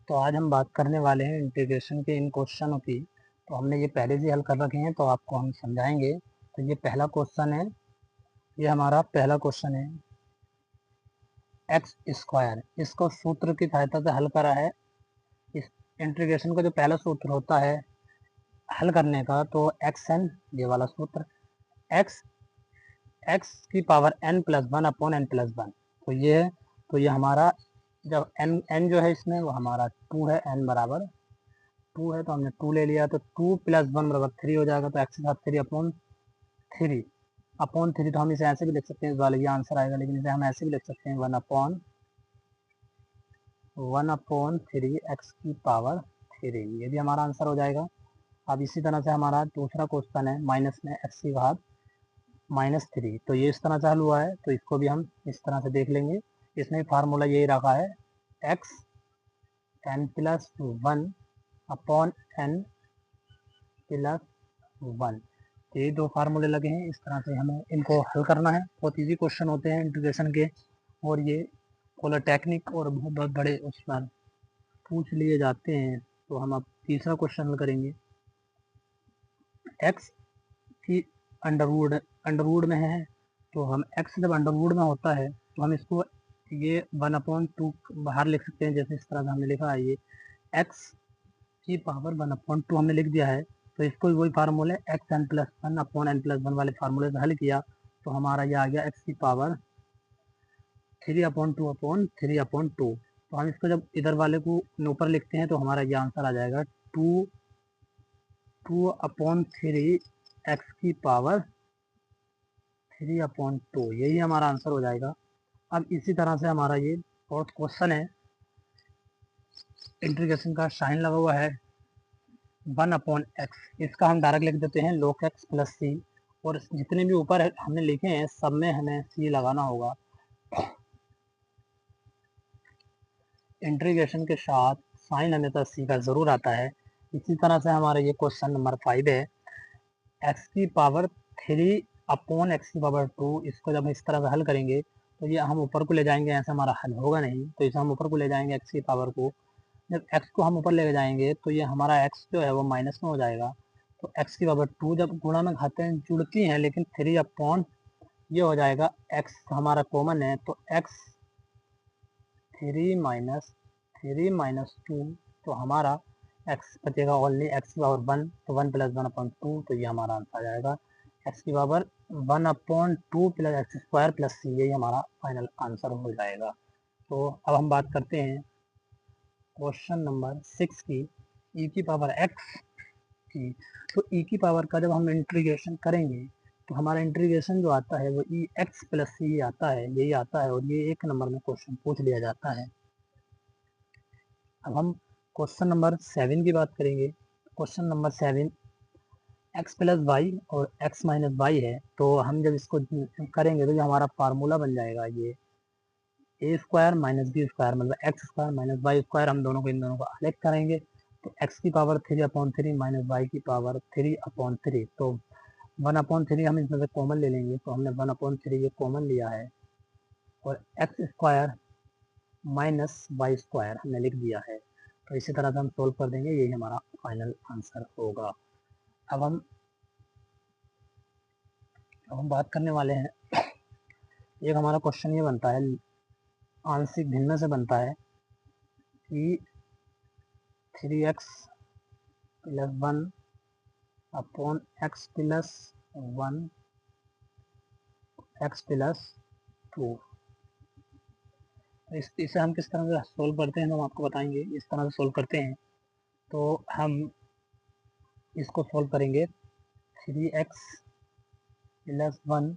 तो आज हम बात करने वाले हैं इंटीग्रेशन के इन क्वेश्चनों की। तो हमने ये पहले से हल कर रखे हैं, तो आपको हम समझाएंगे। तो ये पहला क्वेश्चन है, ये हमारा पहला क्वेश्चन है एक्स स्क्वायर। इसको सूत्र की सहायता से हल करा है। इस इंटीग्रेशन का जो पहला सूत्र होता है हल करने का, तो एक्स एन, ये वाला सूत्र, एक्स एक्स की power n plus one upon n plus one. तो ये है, तो ये हमारा जब एन एन जो है इसमें वो हमारा टू है, एन बराबर टू है, तो हमने टू ले लिया, तो टू प्लस वन बराबर थ्री हो जाएगा। तो एक्स के साथ three upon three, upon three, तो हम इसे ऐसे भी लिख सकते हैं, इस वाले ये आंसर आएगा, लेकिन इसे हम ऐसे भी लिख सकते हैं वन अपॉन थ्री एक्स की पावर थ्री, ये भी हमारा आंसर हो जाएगा। अब इसी तरह से हमारा दूसरा क्वेश्चन है माइनस में एक्स की घात माइनस थ्री। तो ये इस तरह से हल हुआ है, तो इसको भी हम इस तरह से देख लेंगे। इसमें फार्मूला यही रखा है, x n plus one upon n plus one. ये दो फार्मूले लगे हैं, इस तरह से हमें इनको हल करना है। बहुत इजी क्वेश्चन होते हैं इंटीग्रेशन के, और ये पॉलिटेक्निक और बहुत बहुत बड़े उस पर पूछ लिए जाते हैं। तो हम अब तीसरा क्वेश्चन हल करेंगे। एक्स की अंडरवुड में है, तो हम एक्स जब अंडरवुड में होता है तो हम इसको ये वन अपॉन टू बाहर लिख सकते हैं, जैसे इस तरह से हमने लिखा है, ये एक्स की पावर वन अपॉन टू हमने लिख दिया है। तो इसको वही फार्मूले x n plus one upon n plus one वाले फार्मूले से हल किया, तो हमारा ये आ गया एक्स की पावर थ्री अपॉन टू। तो हम इसको जब इधर वाले को ऊपर लिखते हैं, तो हमारा ये आंसर आ जाएगा two two upon three x की पावर थ्री अपॉन टू, यही हमारा आंसर हो जाएगा। अब इसी तरह से हमारा ये फोर्थ क्वेश्चन है, इंटीग्रेशन का साइन लगा हुआ है वन अपॉन एक्स, इसका हम डायरेक्ट लिख देते हैं log एक्स प्लस सी, और जितने भी ऊपर हमने लिखे हैं सब में हमें सी लगाना होगा। इंटीग्रेशन के साथ साइन हमेशा सी का जरूर आता है। इसी तरह से हमारा ये क्वेश्चन नंबर 5 है, एक्स की पावर थ्री अपॉन एक्स की पावर टू। इसको जब हम इस तरह से हल करेंगे, तो ये हम ऊपर को ले जाएंगे, ऐसा हमारा हल होगा नहीं, तो इसे हम ऊपर को ले जाएंगे एक्स की पावर को। जब एक्स को हम ऊपर ले जाएंगे, तो ये हमारा एक्स जो है वो माइनस में हो जाएगा। तो एक्स की पावर टू जब गुणा में घातें जुड़ती हैं, लेकिन थ्री अपॉन ये हो जाएगा, एक्स हमारा कॉमन है, तो एक्स थ्री माइनस टू, तो हमारा एक्स बचेगा ओनली एक्स की पावर वन, तो one plus one upon two, तो ये हमारा आंसर आ जाएगा एक्स की power one upon two plus x square plus C, यही हमारा फाइनल आंसर हो जाएगा। तो अब हम बात करते हैं क्वेश्चन नंबर 6 की, ई की पावर एक्स की। तो ई की पावर का जब हम इंटीग्रेशन करेंगे, तो हमारा इंटीग्रेशन जो आता है वो ई एक्स प्लस सी आता है, यही आता है, और ये एक नंबर में क्वेश्चन पूछ लिया जाता है। अब हम क्वेश्चन नंबर 7 की बात करेंगे। Question number 7, x plus y और एक्स माइनस वाई है, तो हम जब इसको करेंगे तो ये हमारा फार्मूला बन जाएगा, ये a square minus b square, मतलब x square minus y square. हम दोनों को इन दोनों को अलग करेंगे, तो एक्स की power three upon three minus y की पावर थ्री अपॉन थ्री, तो वन अपॉन थ्री हम इसमें से कॉमन ले लेंगे, तो हमने वन अपॉन थ्री ये कॉमन लिया है, और x square minus y square हमने लिख दिया है। तो इसी तरह से हम सोल्व कर देंगे, यही हमारा फाइनल आंसर होगा। अब हम बात करने वाले हैं, एक हमारा क्वेश्चन ये बनता है, आंशिक भिन्न से बनता है कि three x plus one upon x plus one x plus to. इसे हम किस तरह से सोल्व करते हैं, तो हम आपको बताएंगे। इस तरह से सोल्व करते हैं, तो हम इसको सोल्व करेंगे, three x plus one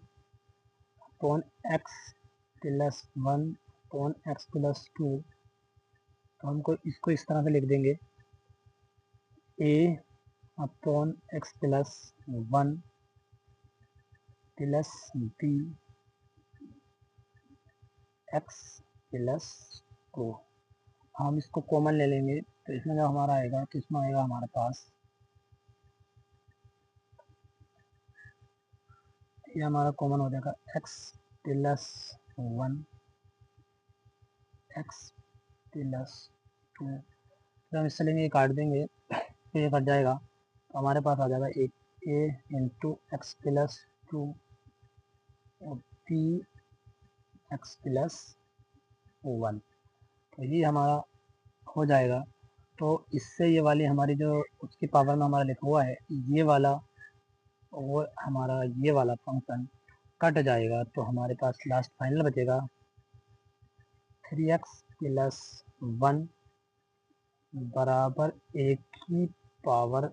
upon x plus one upon x plus two. तो हमको इसको इस तरह से लिख देंगे, A upon x plus one plus B x plus two. हम इसको कॉमन ले लेंगे, तो इसमें जो हमारा आएगा, तो इसमें आएगा हमारे पास, ये हमारा कॉमन हो जाएगा x plus one x plus to फिर हम इससे लेंगे, काट देंगे तो ये कट जाएगा, तो हमारे पास आ जाएगा एक A into x plus 2 P x plus 1, तो ये हमारा हो जाएगा। तो इससे ये वाली हमारी जो उसकी पावर में हमारा लिखा हुआ है ये वाला, वो हमारा ये वाला फंक्शन कट जाएगा, तो हमारे पास लास्ट फाइनल बचेगा 3x प्लस 1 बराबर ए की power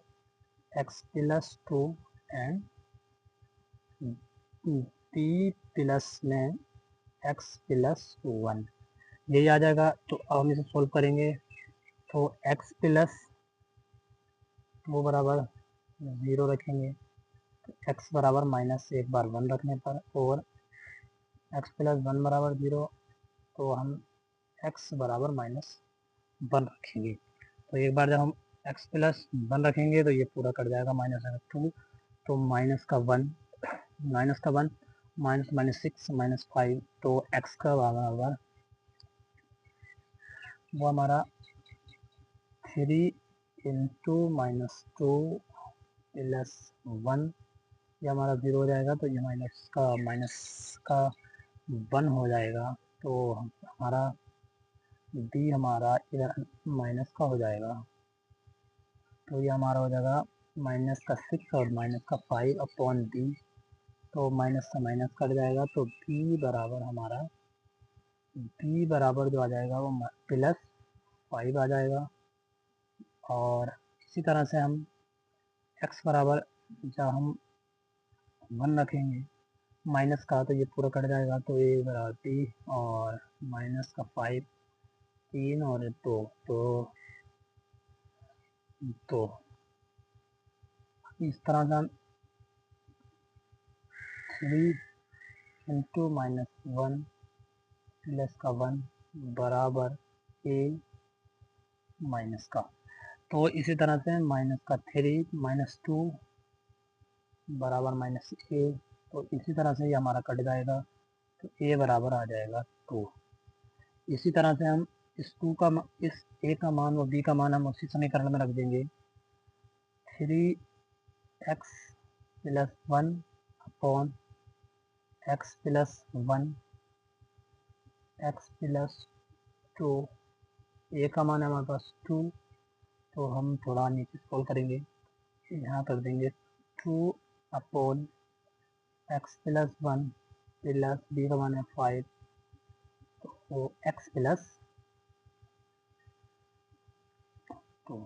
x plus 2 and p plus में x प्लस 1, यही आ जाएगा। तो अब हम इसे सोल्व करेंगे, तो x प्लस 2 बराबर 0 रखेंगे, तो x बराबर माइनस एक बार 1 रखने पर, और x प्लस 1 बराबर 0, तो हम x बराबर माइनस 1 रखेंगे। तो एक बार जब हम x प्लस 1 रखेंगे तो ये पूरा कट जाएगा, माइनस 2, तो माइनस का 1 माइनस माइनस 6 माइनस 5, तो x का बराबर वो हमारा 3 इंटू माइनस 2 प्लस 1, ये हमारा 0 हो जाएगा, तो ये माइनस का 1 हो जाएगा, तो हमारा डी हमारा इधर माइनस का हो जाएगा, तो ये हमारा हो जाएगा माइनस का 6 और माइनस का 5 अपॉन डी, तो माइनस से माइनस कट जाएगा, तो बी बराबर हमारा जो आ जाएगा वो प्लस 5 आ जाएगा। और इसी तरह से हम x बराबर जब हम 1 रखेंगे माइनस का, तो ये पूरा कट जाएगा, तो ए बराबर बी, और माइनस का 5 3 और 2, तो इस तरह से हम 3 इंटू माइनस 1 प्लस का 1 बराबर ए माइनस का, तो इसी तरह से माइनस का 3 माइनस 2 बराबर माइनस ए, तो इसी तरह से ये हमारा कट जाएगा, तो ए बराबर आ जाएगा 2। इसी तरह से हम इस इस ए का मान और बी का मान हम उसी समीकरण में रख देंगे, 3x plus 1 upon x plus 1 x plus 2, ए का मान है हमारे पास 2, तो हम थोड़ा नीचे स्क्रॉल करेंगे, यहाँ कर देंगे 2 upon x plus 1 plus b का मान है 5, तो x प्लस 2,